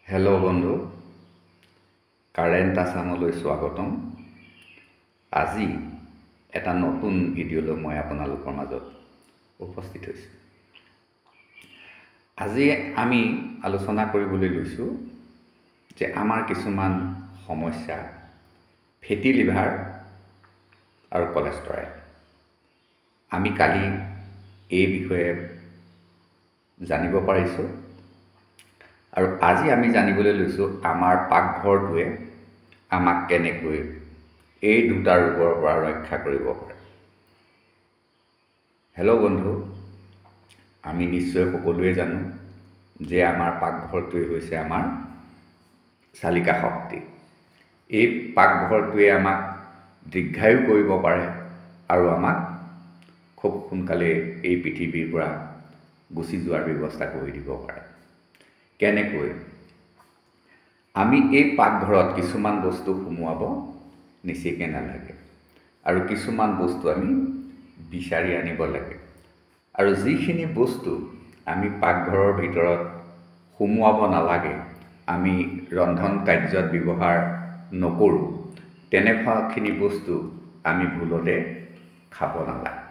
Hello' বন্ধু, current আছামলৈ স্বাগতম। আজি এটা নতুন ভিডিঅ'লৈ মই আপোনালোকৰ মাজত উপস্থিত হৈছোঁ। আজি আমি আলোচনা কৰিবলৈ লৈছোঁ যে আমাৰ কিছুমান সমস্যা ফেটি লিভাৰ আৰু কলেষ্ট্ৰৰেল। আমি কালি এই বিষয়ে জানিব পাৰিছোঁ আৰু আজি আমি জানিবলৈ লৈছোঁ আমাৰ পাকঘৰটোৱে আমাক কেনেকৈ এই দুটা ৰোগৰ পৰা ৰক্ষা কৰিব পাৰে। হেল্ল' বন্ধু, আমি নিশ্চয় সকলোৱে জানো যে আমাৰ পাকঘৰটোৱে হৈছে আমাৰ চালিকা শক্তি। এই পাকঘৰটোৱে আমাক দীৰ্ঘায়ু কৰিব পাৰে আৰু আমাক খুব সোনকালে এই পৃথিৱীৰ পৰা গুচি যোৱাৰ ব্যৱস্থা কৰি দিব পাৰে। কেনেকৈ? আমি এই পাকঘৰত কিছুমান বস্তু সোমোৱাব নিচিকে নালাগে আৰু কিছুমান বস্তু আমি বিচাৰি আনিব লাগে। আৰু যিখিনি বস্তু আমি পাকঘৰৰ ভিতৰত সোমোৱাব নালাগে, আমি ৰন্ধন কাৰ্যত ব্যৱহাৰ নকৰোঁ, তেনেকুৱাখিনি বস্তু আমি ভুলতে খাব নালাগে।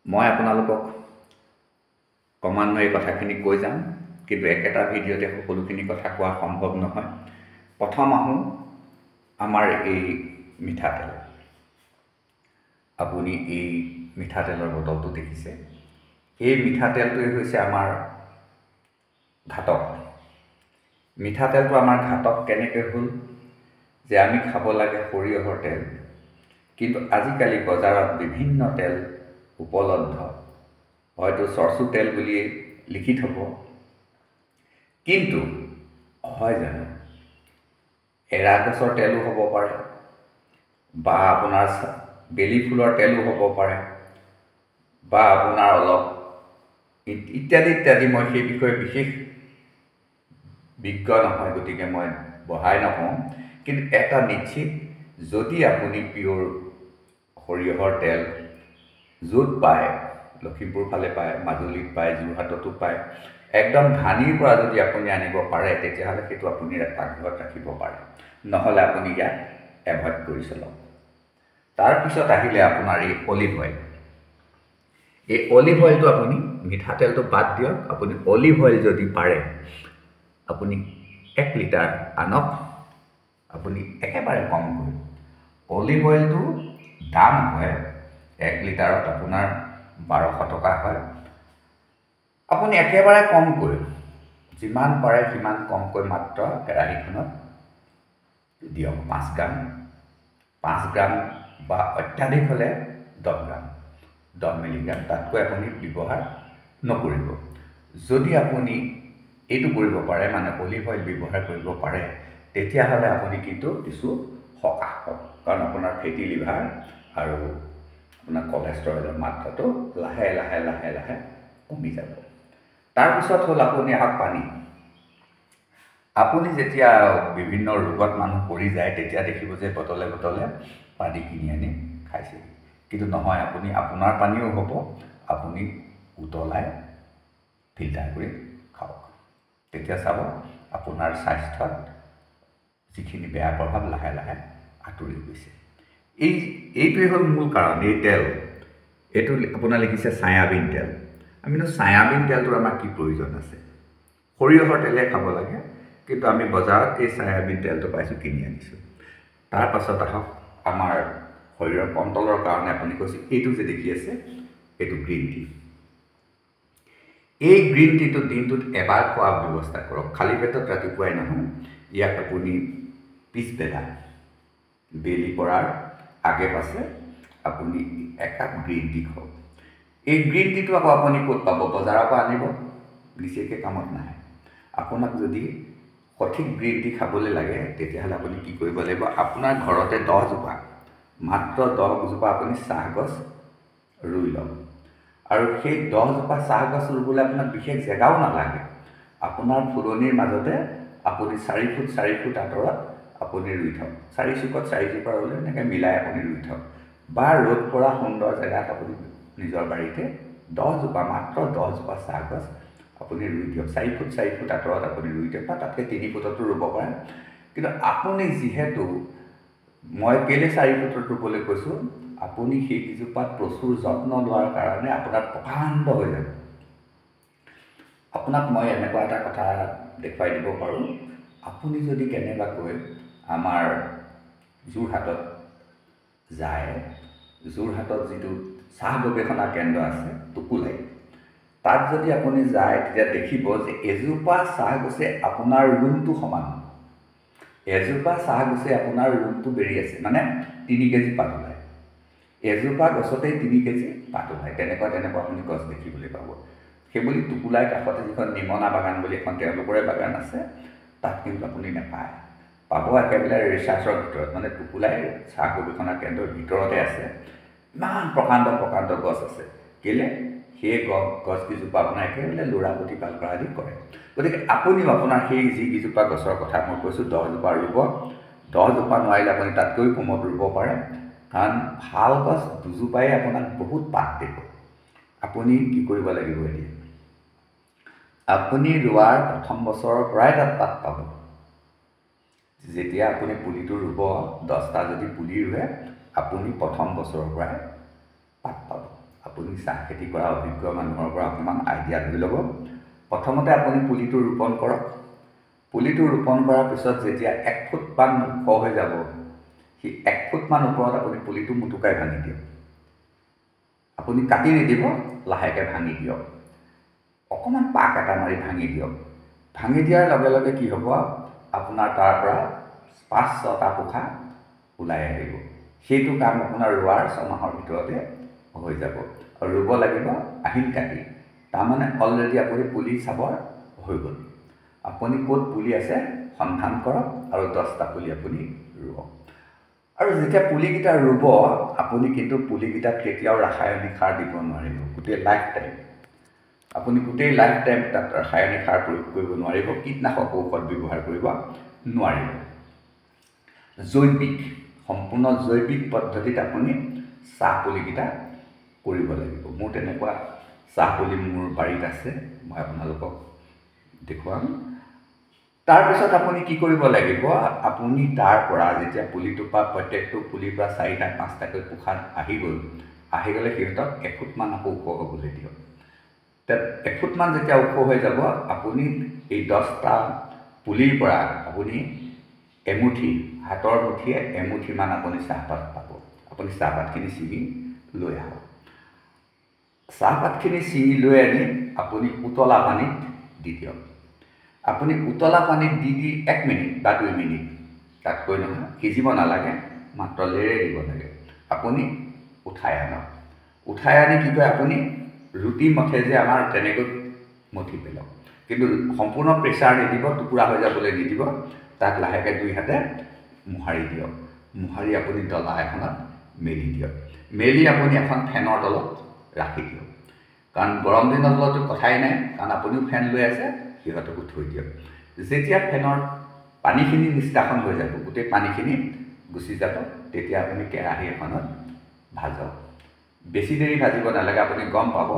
মই আপোনালোকক ক্ৰমান্বয়ে কথাখিনি কৈ যাম, কিন্তু একেটা ভিডিঅ'তে সকলোখিনি কথা কোৱা সম্ভৱ নহয়। প্ৰথম আহোঁ আমাৰ এই মিঠাতেল। আপুনি এই মিঠাতেলৰ বটলটো দেখিছে? এই মিঠাতেলটোৱে হৈছে আমাৰ ঘাতক। মিঠাতেলটো আমাৰ ঘাতক কেনেকৈ হ'ল যে আমি খাব লাগে সৰিয়হৰ তেল, কিন্তু আজিকালি বজাৰত বিভিন্ন তেল উপলব্ধ, হয়তো চৰচু তেল বুলিয়ে লিখি থব, কিন্তু হয় জানো? এৰা গছৰ তেলো হ'ব পাৰে বা আপোনাৰ বেলি ফুলৰ তেলো হ'ব পাৰে বা আপোনাৰ অলপ ইত্যাদি ইত্যাদি। মই সেই বিষয়ে বিশেষ বিজ্ঞ নহয়, গতিকে মই বঢ়াই নকওঁ, কিন্তু এটা নিশ্চিত, যদি আপুনি পিয়ৰ সৰিয়হৰ তেল য'ত পায়, লখিমপুৰ ফালে পায়, মাজুলীত পায়, যোৰহাটতো পায়, একদম ধানীৰ পৰা যদি আপুনি আনিব পাৰে, তেতিয়াহ'লে সেইটো আপুনি পাকঘৰত ৰাখিব পাৰে, নহ'লে আপুনি ইয়াক এভইড কৰি চলক। তাৰপিছত আহিলে আপোনাৰ এই অলিভ অইল। এই অলিভ অইলটো আপুনি মিঠাতেলটো বাদ দিয়ক, আপুনি অলিভ অইল যদি পাৰে আপুনি 1 লিটাৰ আনক, আপুনি একেবাৰে কমকৈ। অলিভ অইলটো দাম হয় 1 লিটাৰত আপোনাৰ 1200 টকা হয়। আপুনি একেবাৰে কমকৈ, যিমান পাৰে সিমান কমকৈ মাত্ৰ কেৰাহীখনত দিয়ক। 5 গ্ৰাম বা অত্যাধিক হ'লে 10 মিলিগ্ৰাম, তাতকৈ আপুনি ব্যৱহাৰ নকৰিব। যদি আপুনি এইটো কৰিব পাৰে, মানে অলিভ অইল ব্যৱহাৰ কৰিব পাৰে, তেতিয়াহ'লে আপুনি কিন্তু কিছু সকাহ পাব, কাৰণ আপোনাৰ ফেটি লিভাৰ আৰু আপোনাৰ কলেষ্ট্ৰৰেলৰ মাত্ৰাটো লাহে লাহে লাহে লাহে কমি যাব। তাৰপিছত হ'ল আপুনি আহক পানী। আপুনি যেতিয়া বিভিন্ন ৰোগত মানুহ পৰি যায়, তেতিয়া দেখিব যে বটলে বটলে পানী কিনি আনি খাইছে, কিন্তু নহয়, আপুনি আপোনাৰ পানীও হ'ব, আপুনি উতলাই ফিল্টাৰ কৰি খাওক। তেতিয়া চাব আপোনাৰ স্বাস্থ্যত যিখিনি বেয়া প্ৰভাৱ লাহে লাহে আঁতৰি গৈছে। এইটোৱে হ'ল মূল কাৰণ। এই তেল, এইটো আপোনাৰ লিখিছে ছায়াবিন তেল। আমিনো ছায়াবিন তেলটোৰ আমাৰ কি প্ৰয়োজন আছে? সৰিয়হৰ তেলে খাব লাগে, কিন্তু আমি বজাৰত এই ছায়াবিন তেলটো পাইছোঁ, কিনি আনিছোঁ। তাৰপাছত আহক আমাৰ শৰীৰৰ কণ্ট্ৰলৰ কাৰণে আপুনি কৈছে, এইটো যে দেখি আছে, এইটো গ্ৰীণ টি। এই গ্ৰীণ টিটো দিনটোত এবাৰ খোৱাৰ ব্যৱস্থা কৰক, খালী পেটত ৰাতিপুৱাই নহয়। ইয়াক আপুনি পিছবেলা বেলি পৰাৰ আগে পাছে আপুনি 1 কাপ গ্ৰীণ টি খাওক। এই গ্ৰীণ টিটো আকৌ আপুনি ক'ত পাব? বজাৰৰ পৰা আনিব, নিচেকৈ কামত নাহে। আপোনাক যদি সঠিক গ্ৰীণ টি খাবলৈ লাগে, তেতিয়াহ'লে আপুনি কি কৰিব লাগিব? আপোনাৰ ঘৰতে 10 জোপা, মাত্ৰ 10 জোপা আপুনি চাহ গছ ৰুই লওক। আৰু সেই 10 জোপা চাহ গছ ৰুবলৈ আপোনাক বিশেষ জেগাও নালাগে। আপোনাৰ ফুলনিৰ মাজতে আপুনি 4 ফুট 4 ফুট আঁতৰত আপুনি ৰুই থওক। 4 চুকত 4 জোপা ৰুলে এনেকৈ মিলাই আপুনি ৰুই থওক, বা ৰ'দ পৰা সুন্দৰ জেগাত আপুনি নিজৰ বাৰীতে 10 জোপা, মাত্ৰ 10 জোপা চাহ গছ আপুনি ৰুই দিয়ক 4 ফুট 4 ফুট আঁতৰত আপুনি ৰুই দিয়ক বা তাতকৈ 3 ফুটতো ৰুব পাৰে কিন্তু আপুনি যিহেতু মই কেলে 4 ফুটত ৰুবলৈ কৈছোঁ আপুনি সেই গছজোপাত প্ৰচুৰ যত্ন লোৱাৰ কাৰণে আপোনাৰ প্ৰকাণ্ড হৈ যাব আপোনাক মই এনেকুৱা এটা কথা দেখুৱাই দিব পাৰোঁ আপুনি যদি কেনেবাকৈ আমাৰ যোৰহাটত যায় যোৰহাটত যিটো চাহ গৱেষণা কেন্দ্ৰ আছে টুকুলাই তাত যদি আপুনি যায় তেতিয়া দেখিব যে এজোপা চাহ গছে আপোনাৰ ৰুমটো সমান এজোপা চাহ গছে আপোনাৰ ৰুমটো বেৰি আছে মানে 3 কেজি পাত ওলায় এজোপা গছতে 3 কেজি পাত ওলায় তেনেকুৱা আপুনি গছ দেখিবলৈ পাব সেইবুলি টুকুলাই কাষতে যিখন নিমনা বাগান বুলি এখন তেওঁলোকৰে বাগান আছে তাত কিন্তু আপুনি নাপায় পাব একেবাৰে ৰিচাৰ্চৰ ভিতৰত মানে টুকুলাই চাহ গৱেষণা কেন্দ্ৰৰ ভিতৰতে আছে ইমান প্ৰকাণ্ড গছ আছে কেলে সেই গছকেইজোপা আপোনাৰ একেবাৰে লৰা প্ৰতিপাল কৰা আদি কৰে গতিকে আপুনিও আপোনাৰ সেই যিকেইজোপা গছৰ কথা মই কৈছোঁ 10জোপা ৰুব 10জোপা নোৱাৰিলে আপুনি তাতকৈ কমত ৰুব পাৰে কাৰণ ভাল গছ দুজোপাই আপোনাক বহুত পাত দিব আপুনি কি কৰিব লাগিব এতিয়া আপুনি ৰোৱাৰ প্ৰথম বছৰৰ পৰাই তাত পাত পাব যেতিয়া আপুনি পুলিটো ৰুব 10টা যদি পুলি ৰুৱে আপুনি প্ৰথম বছৰৰ পৰাই পাত পাব আপুনি চাহ খেতি কৰা অভিজ্ঞ মানুহৰ পৰা অকণমান আইডিয়া লৈ ল'ব প্ৰথমতে আপুনি পুলিটো ৰোপণ কৰক পুলিটো ৰোপণ কৰাৰ পিছত যেতিয়া 1 ফুটমান ওখ হৈ যাব সেই 1 ফুটমান ওপৰত আপুনি পুলিটো মুটুকাই ভাঙি দিয়ক আপুনি কাটি নিদিব লাহেকৈ ভাঙি দিয়ক অকণমান পাক এটা মাৰি ভাঙি দিয়ক ভাঙি দিয়াৰ লগে লগে কি হ'ব আপোনাৰ তাৰ পৰা 5-6টা পোখা ওলাই আহিব সেইটো কাম আপোনাৰ ৰোৱাৰ 6 মাহৰ ভিতৰতে হৈ যাব আৰু ৰুব লাগিব আহিন কাটি তাৰমানে অলৰেডি আপুনি পুলি চাবৰ হৈ গ'ল আপুনি ক'ত পুলি আছে সন্ধান কৰক আৰু 10টা পুলি আপুনি ৰুৱক আৰু যেতিয়া পুলিকেইটা ৰুব আপুনি কিন্তু পুলিকেইটাত কেতিয়াও ৰাসায়নিক সাৰ দিব নোৱাৰিব গোটেই লাইফ টাইম আপুনি গোটেই লাইফ টাইম তাত ৰাসায়নিক সাৰ প্ৰয়োগ কৰিব নোৱাৰিব কীটনাশক ঔষধ ব্যৱহাৰ কৰিব নোৱাৰিব সম্পূৰ্ণ জৈৱিক পদ্ধতিত আপুনি চাহ পুলিকেইটা কৰিব লাগিব মোৰ তেনেকুৱা চাহ পুলি মোৰ বাৰীত আছে মই আপোনালোকক দেখুৱাম তাৰপিছত আপুনি কি কৰিব লাগিব আপুনি তাৰ পৰা যেতিয়া পুলিটোৰ পৰা প্ৰত্যেকটো পুলিৰ পৰা 4টা 5টাকৈ পোখা আহি গ'লে সিহঁতক 1 ফুটমান আকৌ ওখ হ'বলৈ দিয়ক 1 ফুটমান যেতিয়া ওখ হৈ যাব আপুনি এই 10টা পুলিৰ পৰা আপুনি এমুঠি হাতৰ মুঠিয়ে এমুঠিমান আপুনি চাহপাত পাব আপুনি চাহপাতখিনি ছিঙি লৈ আহক চাহপাতখিনি ছিঙি লৈ আনি আপুনি উতলা পানীত দি দিয়ক আপুনি উতলা পানীত দি 1 মিনিট বা 2 মিনিট তাতকৈ নহয় সিজিব নালাগে মাত্ৰ লেৰে দিব লাগে আপুনি উঠাই আনক উঠাই আনি কি কয় আপুনি ৰুটি মঠে যে আমাৰ তেনেকৈ মঠি পেলাওক কিন্তু সম্পূৰ্ণ প্ৰেছাৰ নিদিব টুকুৰা হৈ যাবলৈ নিদিব তাক লাহেকৈ 2 হাতে মোহাৰি দিয়ক মোহাৰি আপুনি ডলা এখনত মেলি দিয়ক মেলি আপুনি এখন ফেনৰ তলত ৰাখি দিয়ক কাৰণ গৰম দিনৰ তলতো কথাই নাই কাৰণ আপুনিও ফেন লৈ আছে সিহঁতকো থৈ দিয়ক যেতিয়া ফেনৰ পানীখিনি নিষ্কাশন হৈ যাব গোটেই পানীখিনি গুচি যাব তেতিয়া আপুনি কেৰাহী এখনত ভাজক বেছি দেৰি ভাজিব নালাগে আপুনি গম পাব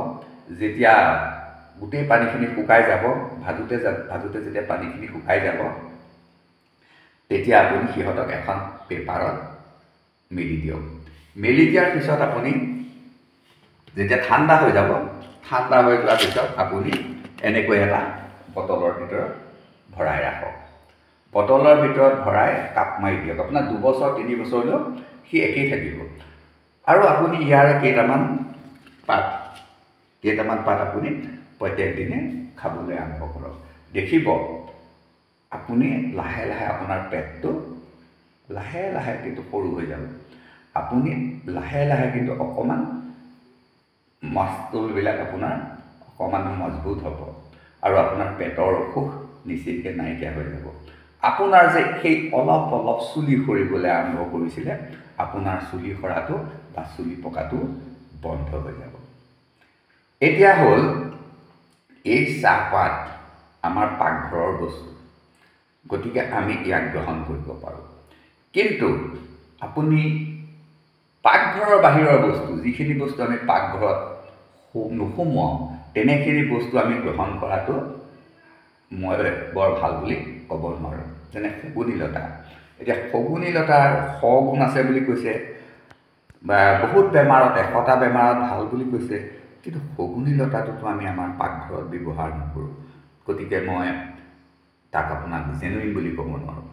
যেতিয়া গোটেই পানীখিনি শুকাই যাব ভাজোতে যেতিয়া পানীখিনি শুকাই যাব তেতিয়া আপুনি সিহঁতক এখন পেপাৰত মেলি দিয়ক মেলি দিয়াৰ পিছত আপুনি যেতিয়া ঠাণ্ডা হৈ যাব ঠাণ্ডা হৈ যোৱাৰ পিছত আপুনি এনেকৈ এটা বটলৰ ভিতৰত ভৰাই ৰাখক বটলৰ ভিতৰত ভৰাই কাপ মাৰি দিয়ক আপোনাৰ 2 বছৰ 3 বছৰলৈও সি একেই থাকিব আৰু আপুনি ইয়াৰ কেইটামান পাত আপুনি প্ৰত্যেক দিনে খাবলৈ আৰম্ভ কৰক দেখিব আপুনি লাহে লাহে আপোনাৰ পেটটো লাহে লাহে কিন্তু সৰু হৈ যাব আপুনি লাহে লাহে কিন্তু অকণমান মাছটোলবিলাক আপোনাৰ অকণমান মজবুত হ'ব আৰু আপোনাৰ পেটৰ অসুখ নিশ্চিতকৈ নাইকিয়া হৈ যাব আপোনাৰ যে সেই অলপ চুলি সৰিবলৈ আৰম্ভ কৰিছিলে আপোনাৰ চুলি সৰাটো বা চুলি পকাটো বন্ধ হৈ যাব এতিয়া হ'ল এই চাহপাত আমাৰ পাকঘৰৰ বস্তু গতিকে আমি ইয়াক গ্ৰহণ কৰিব পাৰোঁ কিন্তু আপুনি পাকঘৰৰ বাহিৰৰ বস্তু যিখিনি বস্তু আমি পাকঘৰত নুসুমুৱাওঁ তেনেখিনি বস্তু আমি গ্ৰহণ কৰাটো মই বৰ ভাল বুলি ক'ব নোৱাৰোঁ। যেনে শগুনী লতা, এতিয়া শগুনী লতাৰ 100 গুণ আছে বুলি কৈছে, বা বহুত বেমাৰত 100টা বেমাৰত ভাল বুলি কৈছে, কিন্তু শগুনী লতাটোতো আমি আমাৰ পাকঘৰত ব্যৱহাৰ নকৰোঁ। গতিকে মই তাক আপোনাক জেনুইন বুলি ক'ব নোৱাৰোঁ।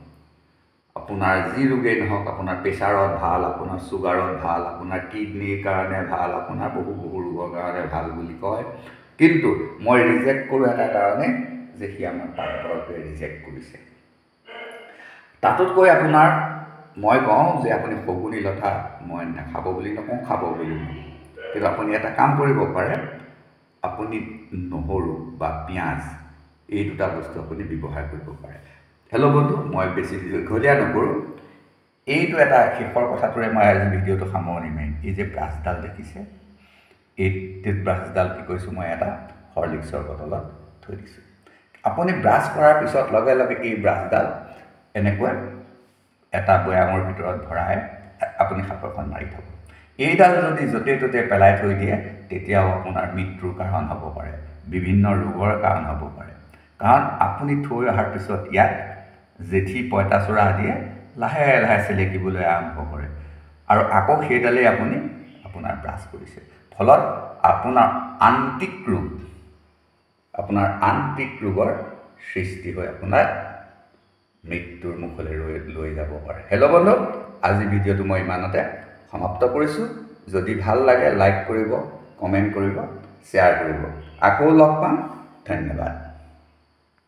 আপোনাৰ যি ৰোগেই নহওক, আপোনাৰ প্ৰেছাৰত ভাল, আপোনাৰ চুগাৰত ভাল, আপোনাৰ কিডনীৰ কাৰণে ভাল, আপোনাৰ বহু ৰোগৰ কাৰণে ভাল বুলি কয়, কিন্তু মই ৰিজেক্ট কৰোঁ এটা কাৰণে যে সি আমাৰ পাকঘৰটোৱে ৰিজেক্ট কৰিছে। তাতোতকৈ আপোনাৰ মই কওঁ যে আপুনি শগুনী লতা মই নাখাব বুলি নকওঁ, খাব বুলি নকওঁ, কিন্তু আপুনি এটা কাম কৰিব পাৰে, আপুনি নহৰু বা পিঁয়াজ এই দুটা বস্তু আপুনি ব্যৱহাৰ কৰিব পাৰে। হেল্ল' বন্ধু, মই বেছি দীঘলীয়া নকৰোঁ, এইটো এটা শেষৰ কথাটোৰে মই আজি ভিডিঅ'টো সামৰণি মাৰিম। এই যে ব্ৰাছডাল দেখিছে, এই ব্ৰাছডাল কি কৰিছোঁ, মই এটা হৰলিক্সৰ বটলত থৈ দিছোঁ। আপুনি ব্ৰাছ কৰাৰ পিছত লগে লগে এই ব্ৰাছডাল এনেকৈ এটা বৈয়ামৰ ভিতৰত ভৰাই আপুনি সাঁফৰখন মাৰি থ'ব। এইডাল যদি য'তে ত'তে পেলাই থৈ দিয়ে, তেতিয়াও আপোনাৰ মৃত্যুৰ কাৰণ হ'ব পাৰে, বিভিন্ন ৰোগৰ কাৰণ হ'ব পাৰে। কাৰণ আপুনি থৈ অহাৰ পিছত ইয়াত জেঠী, পঁইতাচোৰা আদিয়ে লাহে লাহে চেলেকিবলৈ আৰম্ভ কৰে, আৰু আকৌ সেইডালেই আপুনি আপোনাৰ ব্ৰাছ কৰিছে। ফলত আপোনাৰ আন্তিক ৰোগৰ সৃষ্টি হৈ আপোনাৰ মৃত্যুৰ মুখলৈ লৈ যাব পাৰে। হেল্ল' বন্ধু, আজি ভিডিঅ'টো মই ইমানতে সমাপ্ত কৰিছোঁ। যদি ভাল লাগে লাইক কৰিব, কমেণ্ট কৰিব, শ্বেয়াৰ কৰিব। আকৌ লগ পাম। ধন্যবাদ।